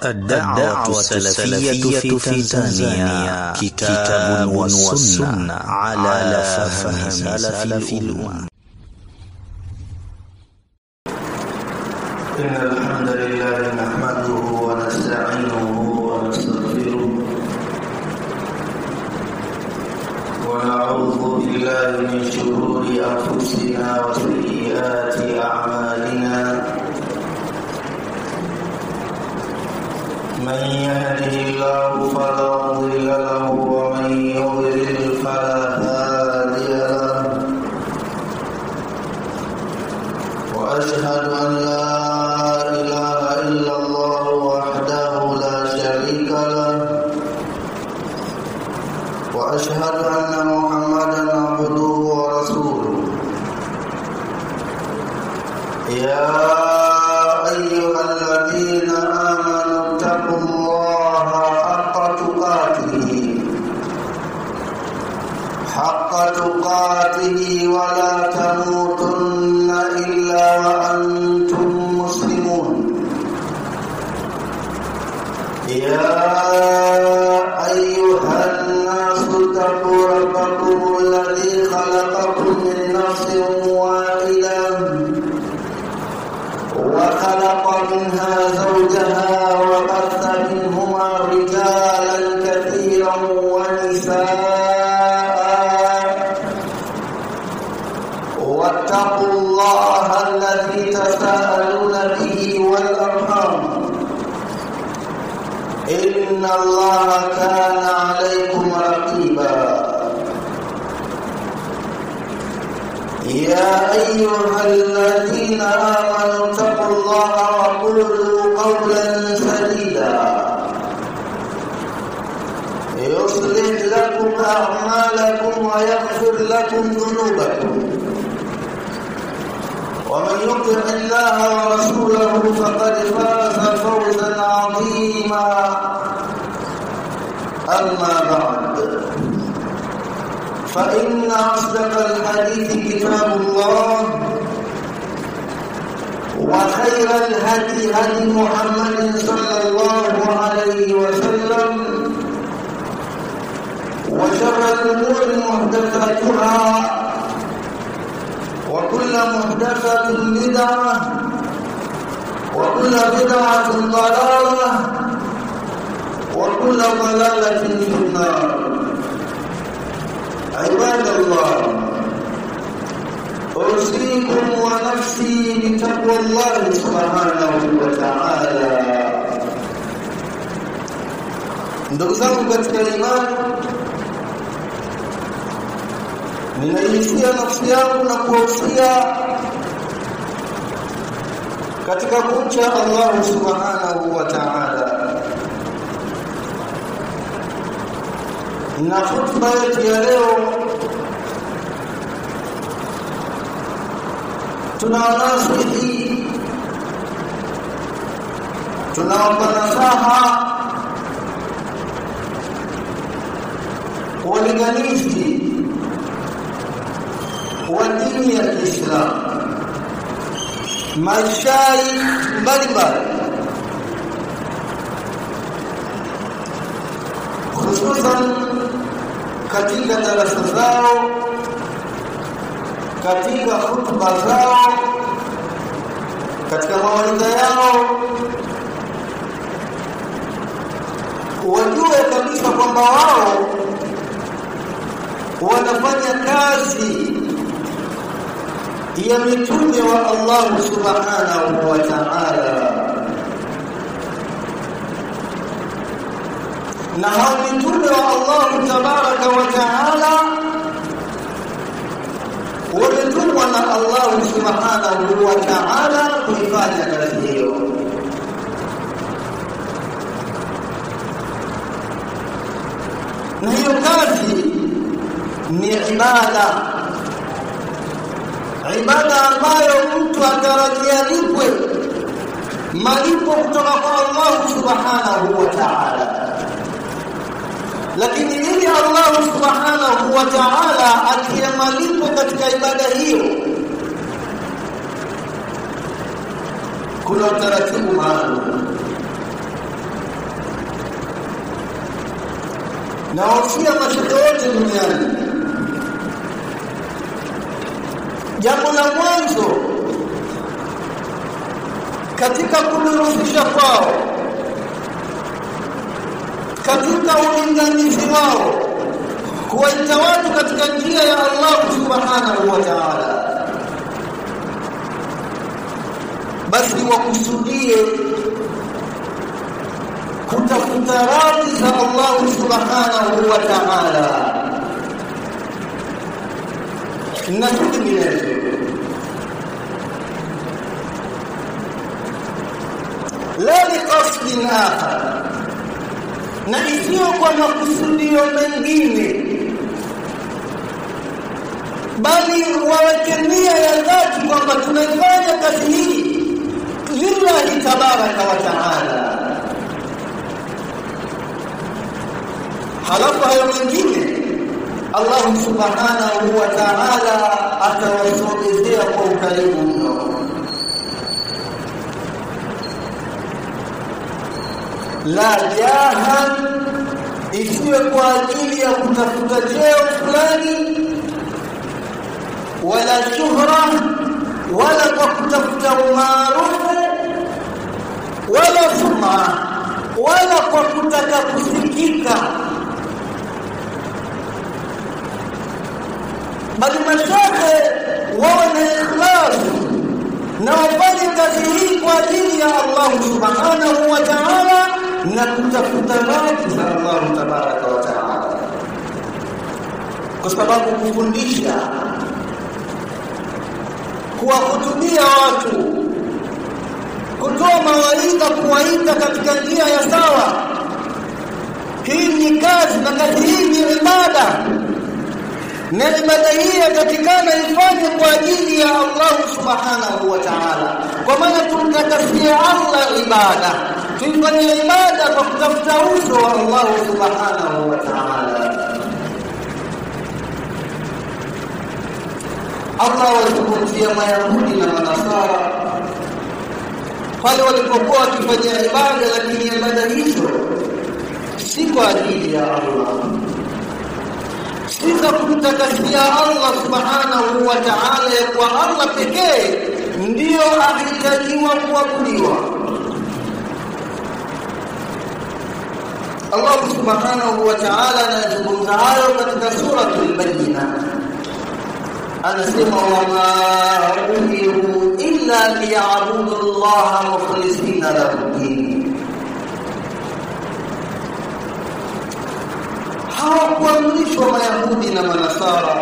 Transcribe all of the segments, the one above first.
الدعوة السلفية في تنزانيا كتاب والسنة على فهم سلف الأمة. إن الحمد لله نحمده ونستعينه ونستغفره ونعوذ بالله من شرور أنفسنا وسيئات أعمالنا. من يهده الله فلا مضل له ومن يضلل فلا هادي له. وأشهد أن لا إله إلا الله وحده لا شريك له. وأشهد أن محمدا عبده ورسوله. يا أيها الذين آمنوا اتقوا الله حق تقاته ولا تموتن إلا وأنتم مسلمون. يا أيها الناس اتقوا ربكم الذي خلقكم من نفس واحدة وخلق منها زوجها وبث منهما رجالا كثيرا ونساء. واتقوا الله الذي تساءلون به والأرحام إن الله كان عليكم رقيبا. يا أيها الذين آمنوا اتقوا الله وقولوا قولا سديدا يصلح لكم أعمالكم ويغفر لكم ذنوبكم. ومن يطع الله ورسوله فقد فاز فوزا عظيما. أما بعد، فإن أصدق الحديث كتاب الله، وخير الهدي هدي محمد صلى الله عليه وسلم، وشر الأمور محدثاتها، وكل محدثة بدعة، وكل بدعة ضلالة، وكل ضلالة في النار. عباد الله، أوصيكم ونفسي بتقوى الله سبحانه وتعالى. ndugu zangu katika imani, ninaihisia nafsi yangu na kuhusia katika kumcha Allah subhanahu wa ta'ala. Na khutba yetu ya leo tunawasihi, tunawapa nasaha walinganizi wa dini ya Kiislamu, mashaikh mbalimbali, hususan katika darasa zao, katika hutuba zao, katika mawaidha yao, wajue kabisa kwamba wao wanafanya kazi ya mitume wa Allah subhanahu wa ta'ala. Na hao mitume wa Allah tabaraka wa ta'ala wametumwa na Allah subhanahu wa ta'ala kuifanya kazi hiyo. Na hiyo kazi ni ibada ambayo mtu atarajia lipwe malipo kutoka kwa Allah subhanahu wa ta'ala. Lakini ili Allah subhanahu wa ta'ala atie malipo katika ibada hiyo, kuna utaratibu maalum. na wasia mashehe wote duniani. Jambo la mwanzo katika kudurusisha kwao, katika ulinganizi wao, kuwaita watu katika njia ya Allah subhanahu wa ta'ala, basi wakusudie kutafuta radhi za Allah subhanahu wa ta'ala na vinginevyo. La liqasdin akhar, na isiyo kwa makusudio mengine, bali waweke nia ya dhati kwamba tunaifanya kazi hii lillahi tabaraka wa taala. Halafu hayo mengine Allah subhanahu wa ta'ala atawasogezea kwa ukarimu mno. La jahan, isiwe kwa ajili ya kutafuta cheo fulani, wala shuhra, wala kwa kutafuta umaarufu, wala suma, wala kwa kutaka kusikika, bali mashehe wawe na ikhlas na wafanye kazi hii kwa ajili ya Allah subhanahu wa ta'ala na kutafuta radhi za Allah tabaraka wa ta'ala. Kwa sababu kufundisha, kuwahutubia watu, kutoa mawaidha, kuwaita katika njia ya sawa, hii ni kazi, na kazi hii ni ibada, na ibada hii yatakikana ifanye kwa ajili ya Allah subhanahu wa ta'ala. Kwa maana tumtakasia Allah ibada, tuifanye ibada kwa kutafuta uso wa Allah subhanahu wa ta'ala. Allah walizungumzia Mayahudi na Manasara pale walipokuwa wakifanya ibada, lakini ibada hizo si kwa ajili ya Allah, si za kumtakasia Allah subhanahu wa ta'ala, kwa Allah pekee ndio ahitajiwa kuabudiwa. Allah subhanahu wa ta'ala anazungumza hayo katika suratul Bayyinah, anasema wama umiru illa liya'budu Allaha mukhlisina lahu din. Hawakuamrishwa Mayahudi na Manasara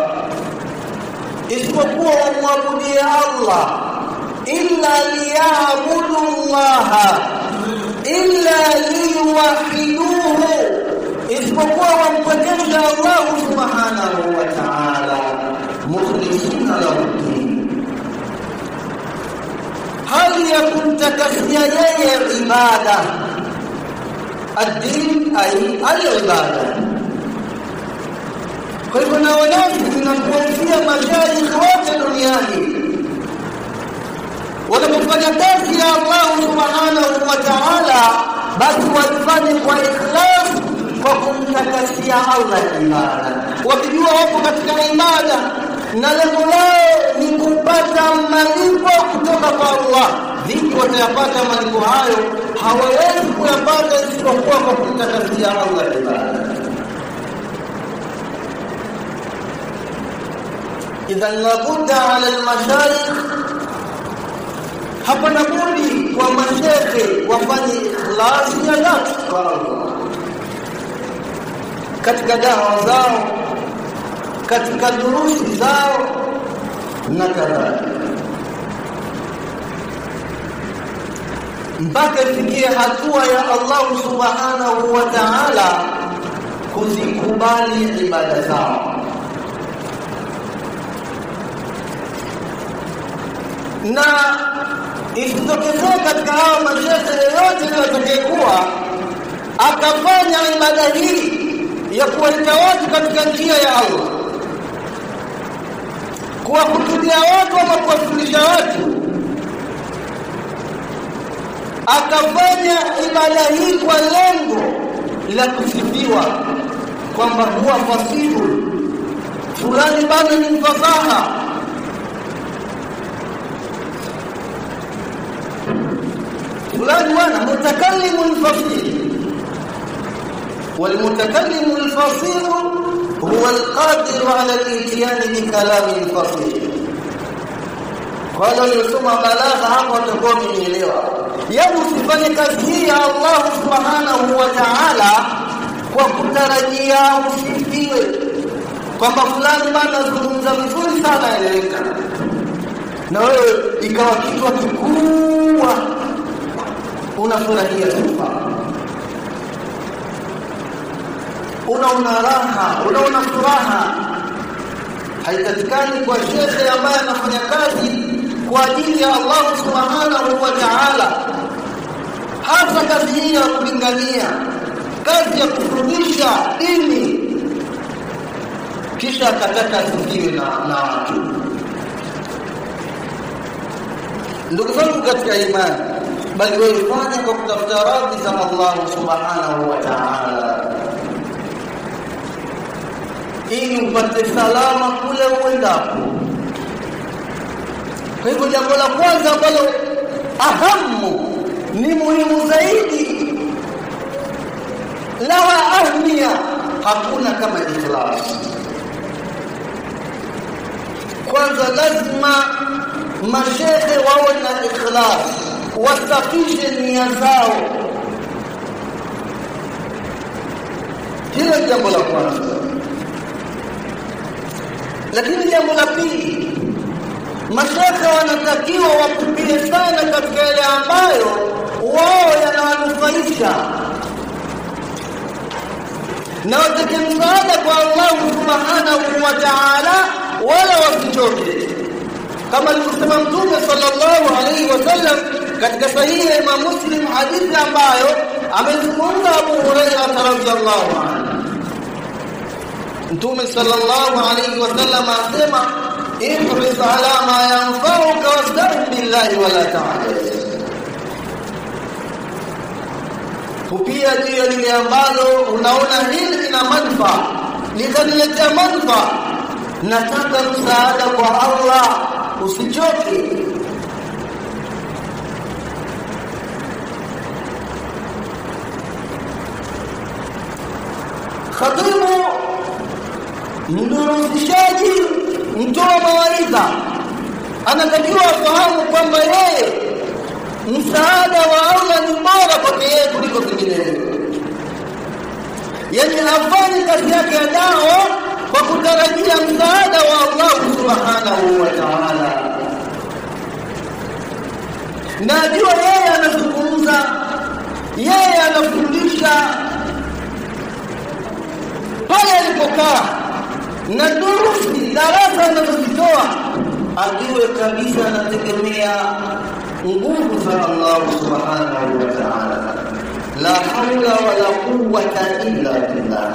isipokuwa wamwabudie Allah, illa liya'budu Allaha, illa liwahiduhu, isipokuwa wampwekesha Allah subhanahu wa ta'ala mukhlisina lahu din, hali ya kumtakasia yeye ibada. Ad-din ay al-ibada. Kwa hivyo na wanafi tunakuanzia mashaikh wote duniani wanapofanya kazi ya Allah subhanahu wa ta'ala, basi wafanye kwa ikhlas, kwa kumtakasia Allah ibada, wakijua wapo katika ibada na lengo lao ni kupata malipo kutoka kwa Allah. Vipi watayapata malipo hayo? Hawawezi kuyapata isipokuwa kwa kumtakasia Allah ibada. Idhan labudda ala al-mashayikh, hapana budi kwa mashehe wafanye ikhlasi ya dhati kwa Allah katika dawa zao, katika durusi zao na kadhalika, mpaka ifikie hatua ya Allah subhanahu wa ta'ala kuzikubali ibada zao. Na isitokee katika hao mashehe yote atakayekuwa akafanya ibada hii ya kuwaita watu katika njia ya Allah, kuwakutulia watu ama kuwafundisha watu, akafanya ibada hii kwa lengo la kusifiwa, kwamba huwa fasihu, fulani bado ni mfasaha, fulani wana mutakallimun fasih. والمتكلم الفصيح هو القادر على الاتيان بكلام فصيح. قال يسمى balagha hapo tutakuwa tumeelewa. Yaani usifanye kazi hii ya Allah Subhanahu wa Ta'ala kwa kutarajia usifiwe, kwamba fulani bado azungumza vizuri sana eleweka, na wewe ikawa kichwa kikubwa unafurahia sifa, unaona raha, unaona furaha. Haitakikani kwa shekhe ambaye anafanya kazi kwa ajili ya Allah Subhanahu wa Ta'ala, hasa kazi hii ya kulingania, kazi ya kufundisha dini, kisha akataka asifiwe na watu. Ndugu zangu katika imani, bali wewe fanya kwa kutafuta radhi za Allah Subhanahu wa Ta'ala, ili upate salama kule uendapo. Kwa hivyo jambo la kwanza ambalo ahamu ni muhimu zaidi, la ahmia, hakuna kama ikhlas. Kwanza lazima mashehe wawe na ikhlas, wasafishe nia zao. Hilo jambo la kwanza. Lakini jambo la pili, mashaka wanatakiwa wakupie sana katika yale ambayo wao yanawanufaisha, na watake msaada kwa Allah Subhanahu wa Ta'ala, wala wasichoke, kama alivyosema Mtume sallallahu alaihi wasallam katika sahihi ya Imam Muslim, hadithi ambayo amezungumza Abu Hurairah radhiyallahu anhu. Mtume sallallahu alayhi wasallam asema, ihris ala ma yanfa'uka wasta'in billahi wala ta'jaz. Kupia juu ya lile ambalo unaona hili lina manufaa, litaniletea manufaa, nataka msaada kwa Allah, usichoke. Khatibu, mdurusishaji, mtoa mawaidha, anatakiwa afahamu kwamba yeye msaada wa Allah ni bora kwake yeye kuliko vinginevyo. Yaani afanye kazi yake ya dawa kwa kutarajia msaada wa Allah Subhanahu wa Ta'ala, na ajua yeye anazungumza, yeye anafundisha pale alipokaa, na durusi darasa anazozitoa ajue kabisa anategemea nguvu za Allah Subhanahu wa Ta'ala. La hawla wala quwwata illa billah.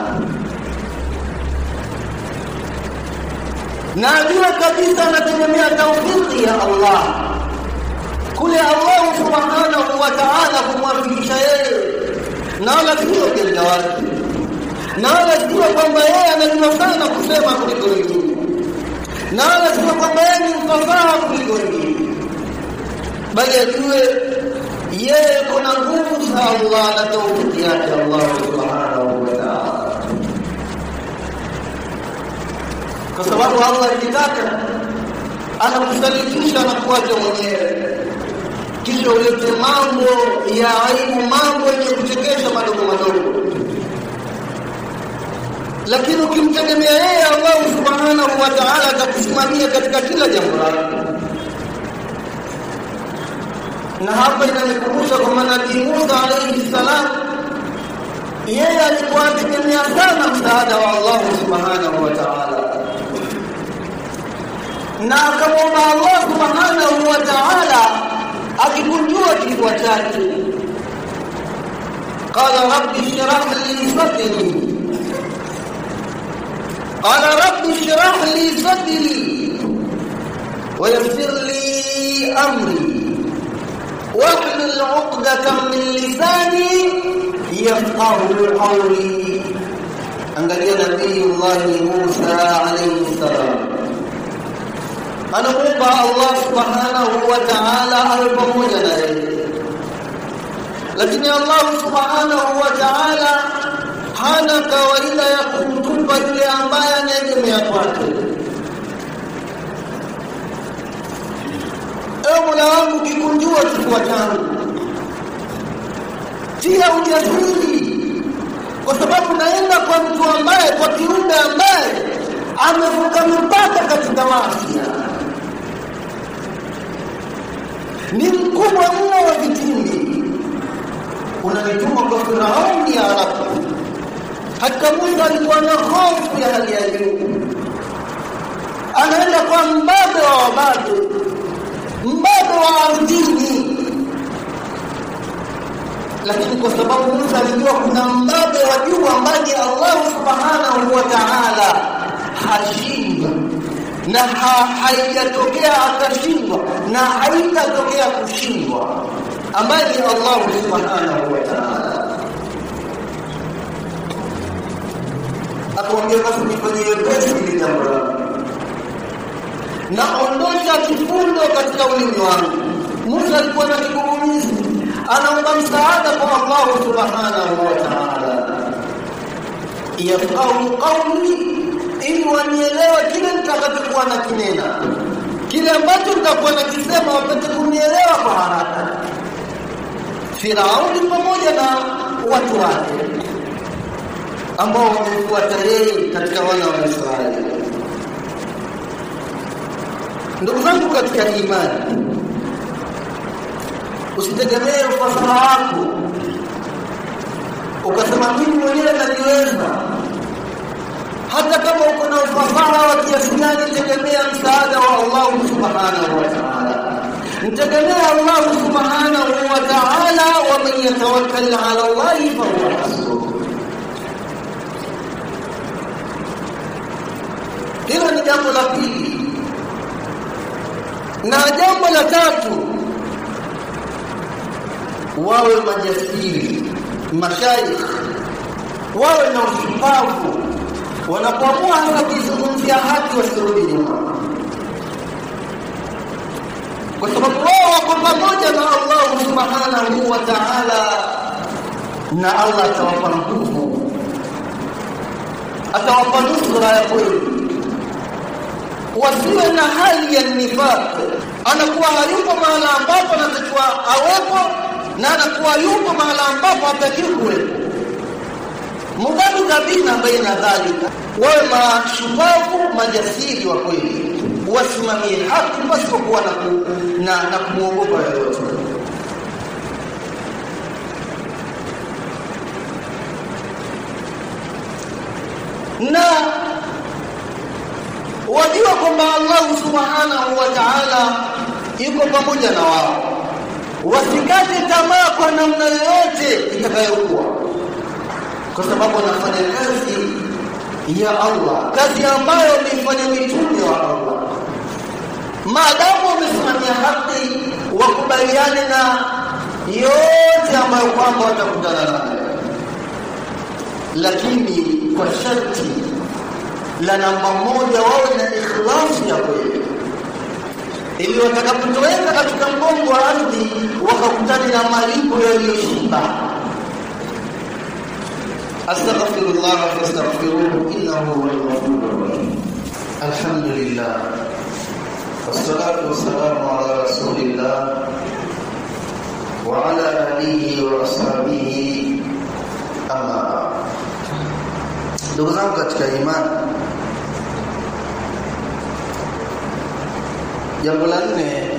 Na ajue kabisa anategemea tawfiki ya Allah, kule Allah Subhanahu wa Ta'ala kumwafikisha yeye, na wala sio kila watu, na wala sio kwamba yeye anajua sana kusema kuliko wengine, na wala sio kwamba yeye ni mfasaha kuliko wengine, bali ajue yeye kuna nguvu za Allah na tawfiki yake Allah Subhanahu wa Ta'ala. Kwa sababu Allah akitaka anakusalitisha na kuacha mwenyewe, kisha ulete mambo ya aibu, mambo yenye kuchekesha madogo madogo. Lakini ukimtegemea yeye Allah Subhanahu wa Ta'ala atakusimamia katika kila jambo lako. Na hapa inanikumbusha kwa Nabii Musa alayhi salam, yeye alikuwa akitegemea sana msaada wa Allah Subhanahu wa Ta'ala, na akamwomba Allah Subhanahu wa Ta'ala akikunjua kifua chake, qala rabbi shrah li sadri, qala rabbi shrah li sadri wa yassir li amri واحلل عقدة من لساني يفقهوا قولي. angalia nabii Musa alayhi salam anamuomba Allah subhanahu wa ta'ala awe pamoja naye, lakini Allah subhanahu wa ta'ala hana kawaida ya kumtupa yule ambaye anaegemea kwake. Ewe Mola wangu, kikunjua kifua changu, tia ujasiri, kwa sababu naenda kwa mtu ambaye, kwa kiumbe ambaye amevuka mipaka katika maasi, ni mkubwa mno wa vitimbi. Unanituma kwa Firauni ya Arabu. Hata Musa alikuwa na hofu ya hali ya juu, anaenda kwa mbabe wa wababe, mbabe wa ardhini. Lakini kwa sababu Musa alijua kuna mbabe wa juu ambaye Allah subhanahu wa ta'ala hashindwa, na haijatokea akashindwa, na haitatokea kushindwa, ambaye ni Allah subhanahu wa ta'ala. Akamwambia, basi nifanyie pesi ile jambo langu, na ondosha kifundo katika ulimi wangu. Musa alikuwa na kigugumizi, anaomba msaada kwa Allah subhanahu wa ta'ala, yafahamu qawli, ili wanielewe kile nitakachokuwa nakinena, kile ambacho nitakuwa nakisema wapate kunielewa kwa haraka. Firauni pamoja na watu wake ambao wamefuata yeye katika wana wa Israeli. Ndugu zangu katika imani, usitegemee ufasaha wako ukasema mimi mwenyewe najiweza. Hata kama uko na ufasaha wa kiasi gani, tegemea msaada wa Allah subhanahu wa ta'ala. Mtegemea Allah subhanahu wa ta'ala, wa man yatawakkal ala Allah fa huwa hasbuh. Hilo ni jambo la pili. Na jambo la tatu, wawe majasiri, mashaikh wawe na ushupavu, wanapoamua hata kuzungumzia haki wasirudi nyuma, kwa sababu wao wako pamoja na Allah subhanahu wa ta'ala, na Allah atawapa nguvu, atawapa nusra ya kweli. Wasiwe na hali ya nifaq, anakuwa hayupo mahala ambapo anatakiwa awepo, na anakuwa yupo mahala ambapo hatakiwi kuwepo. Mudabina baina dhalika, wawe mashupavu, majasiri wa kweli, wasimamie haki pasipokuwa na kumuogopa yoyote. Na wajua kwamba Allah subhanahu wa ta'ala yuko pamoja na wao, wasikate tamaa kwa namna yoyote itakayokuwa, kwa sababu wanafanya kazi ya Allah, kazi ambayo wamefanya mitume wa Allah. Maadamu wamesimamia haki, wakubaliane na yote ambayo kwamba watakutana nayo, lakini kwa sharti la namba moja, wawe na ikhlasi ya kweli, ili watakapotoweka katika mgongo wa ardhi wakakutana na malipo yaliyoshiba. Astaghfirullah fastaghfiruhu innahu huwal ghafurur rahim. Alhamdulillah, wassalatu wassalamu ala rasulillah wa ala alihi wa ashabihi, amma. Ndugu zangu katika imani, jambo la nne,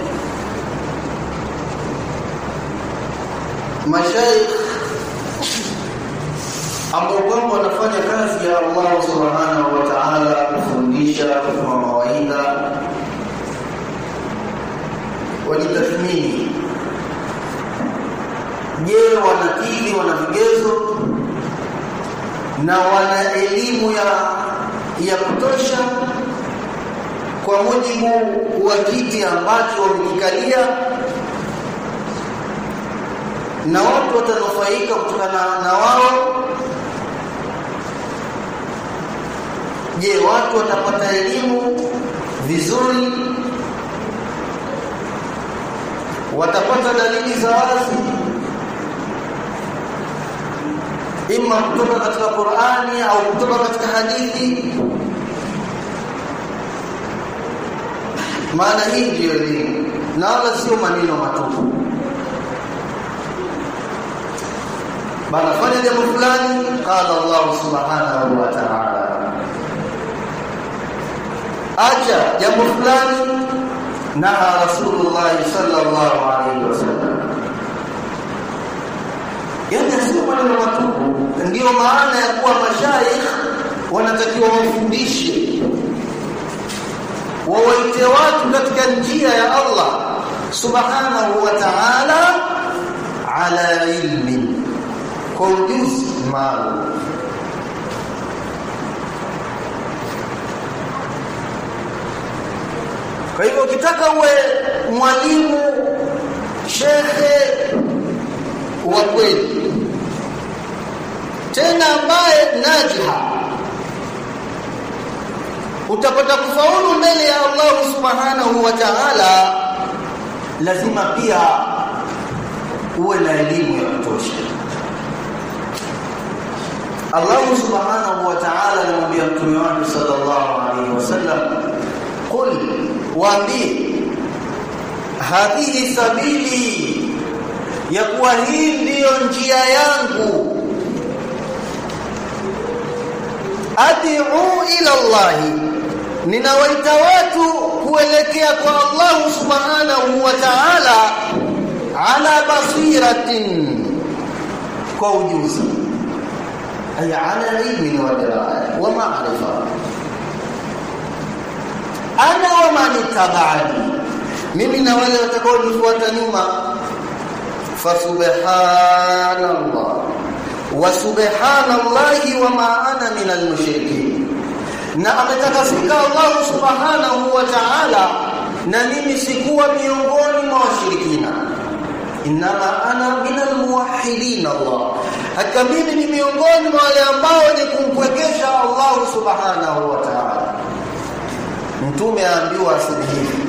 mashaikh ambao kwamba wanafanya kazi ya Allah subhanahu wa ta'ala, kufundisha, kutoa mawaidha, wajitathmini. Je, wanakili, wana vigezo na wana elimu ya kutosha kwa mujibu wa kiti ambacho wamekikalia, na watu watanufaika kutokana na wao? Je, watu watapata elimu vizuri? Watapata dalili za wazi imma kutoka katika Qur'ani au kutoka katika hadithi? Maana hii ndio elimu na wala sio maneno matupu. Bana fanya jambo fulani, qala Allah subhanahu wa ta'ala. Acha jambo fulani, na Rasulullah sallallahu alaihi wasallam. Yani sio maneno matupu. Ndio maana ya kuwa mashaikh wanatakiwa wafundishe, wawaite watu katika njia ya Allah subhanahu wa ta'ala ala ilmi, kwa ujuzi maalum. Kwa hivyo ukitaka uwe mwalimu shekhe wa kweli tena ambaye najiha, utapata kufaulu mbele ya Allah subhanahu wa ta'ala, lazima pia uwe na elimu ya kutosha. Allah subhanahu wa ta'ala anamwambia Mtume wake sallallahu alaihi wasallam, qul waambie, hadhihi sabili, ya kuwa hii ndiyo njia yangu, ad'u ila Allah, ninawaita watu kuelekea kwa Allah subhanahu wa ta'ala, ala basiratin, kwa ujuzi, ay ala ilmin wa diraya wa ma'rifa, ana wa man tabani, mimi na wale watakaonifuata nyuma. Fa subhanallah wa subhanallahi wa ma ana minal mushrikin, na ametakasika Allah subhanahu wa ta'ala, na mimi sikuwa miongoni mwa washirikina. Inma ana minal muwahhidin Allah, hakika mimi ni miongoni mwa wale ambao ni kumpwekesha Allah subhanahu wa ta'ala. Mtume aambiwa aseme hivi,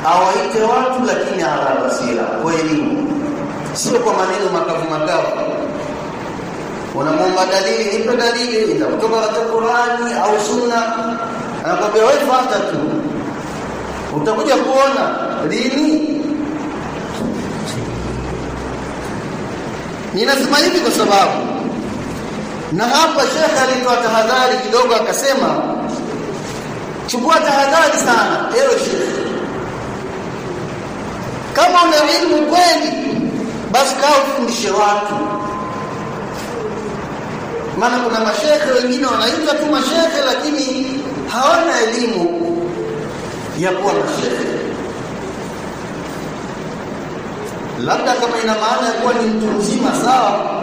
awaite watu lakini ala basira, kwa elimu, sio kwa maneno makavu makavu. Unamwomba dalili, nipe dalili, ila kutoka katika Qur'ani au Sunna, anakwambia wewe fuata tu, utakuja kuona lini. Ninasema hivi kwa sababu, na hapa Sheikh alitoa tahadhari kidogo, akasema chukua tahadhari sana ewe Sheikh, kama una elimu kweli, basi kaa ufundishe watu. Maana kuna mashekhe wengine wanaitwa tu mashekhe, lakini hawana elimu ya kuwa mashekhe. Labda kama ina maana ya kuwa ni mtu mzima, sawa,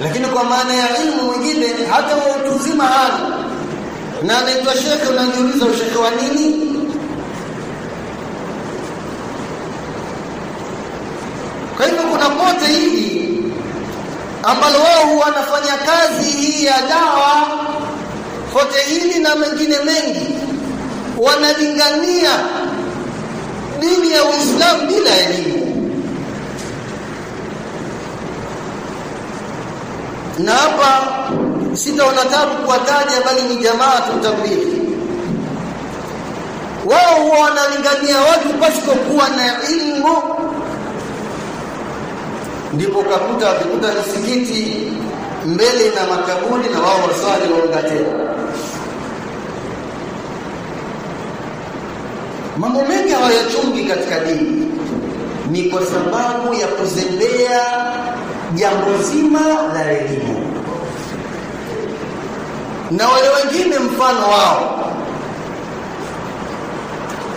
lakini kwa maana ya elimu mwingine hata mtu mzima hana, na anaitwa shekhe, unajiuliza ushekhe wa nini? Kwa hivyo kuna pote hili ambalo wao wanafanya kazi hii ya dawa, pote hili na mengine mengi, wanalingania dini ya Uislamu bila elimu. Na hapa sitaona tabu kuwataja, bali ni jamaa tutabiri, wao wanalingania watu pasipokuwa na elimu. Ndipo kakuta wakikuta misikiti mbele na makaburi, na wao waswali waungatena. Mambo mengi hawayachungi katika dini, ni kwa sababu ya kuzembea jambo zima la elimu. Na wale wengine mfano wao,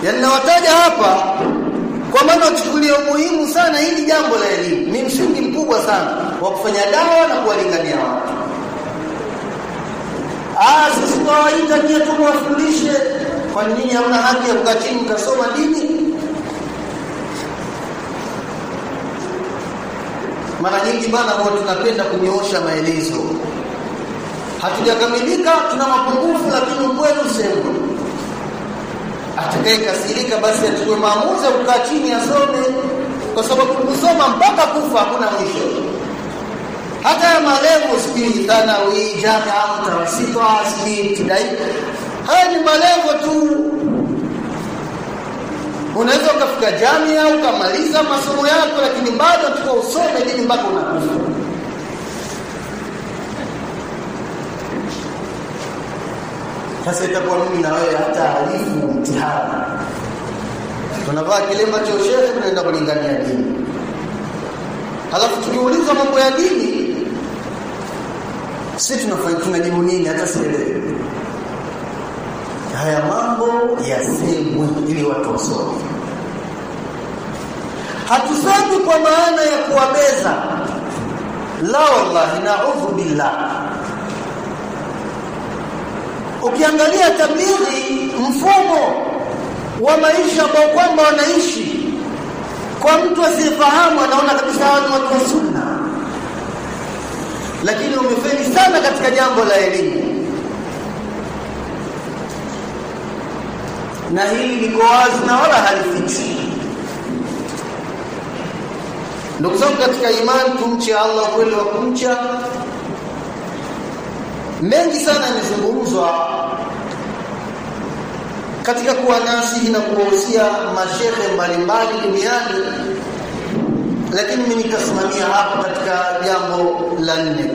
yanawataja hapa kwa maana tuchukulie umuhimu sana hili jambo la elimu. Ni msingi mkubwa sana wa kufanya dawa na kuwalingania watu. Sisi tunawaita nyie tuwafundishe, kwa nini hamna haki ya kukaa chini mkasoma dini? Mara nyingi bana huwa tunapenda kunyoosha maelezo. Hatujakamilika, tuna mapungufu, lakini ukweli useme. Atakayekasirika basi achukue maamuzi ukaa chini asome, kwa sababu kusoma mpaka kufa hakuna mwisho. Hata ya malengo sikii thanawi, jamia, mtawasita, sikii tidai, haya ni malengo tu. Unaweza ukafika jamia ukamaliza masomo yako, lakini bado tuko usome dini mpaka unakufa. Sasa itakuwa mimi na wewe hata alifu mtihani. Tunavaa kilemba cha shehe tunaenda kulingania dini. Halafu tukiuliza mambo ya dini, sisi tunajibu nini hata sielewi. Haya mambo yasemwe ili watu wasome. Hatusemi kwa maana ya kuwabeza. La wallahi, na'udhu billah. Ukiangalia tablighi, mfumo wa maisha ambao kwamba wanaishi, kwa mtu asiyefahamu anaona kabisa hawa ni watu wa sunna, lakini umefeli sana katika jambo la elimu. Na hili liko wazi na wala halifichi. Ndugu zangu katika imani, tumche Allah kweli wa kumcha. Mengi sana yamezungumzwa katika kuwanasihi na kuwahusia mashehe mbalimbali duniani, lakini mimi nitasimamia hapa katika jambo la 4.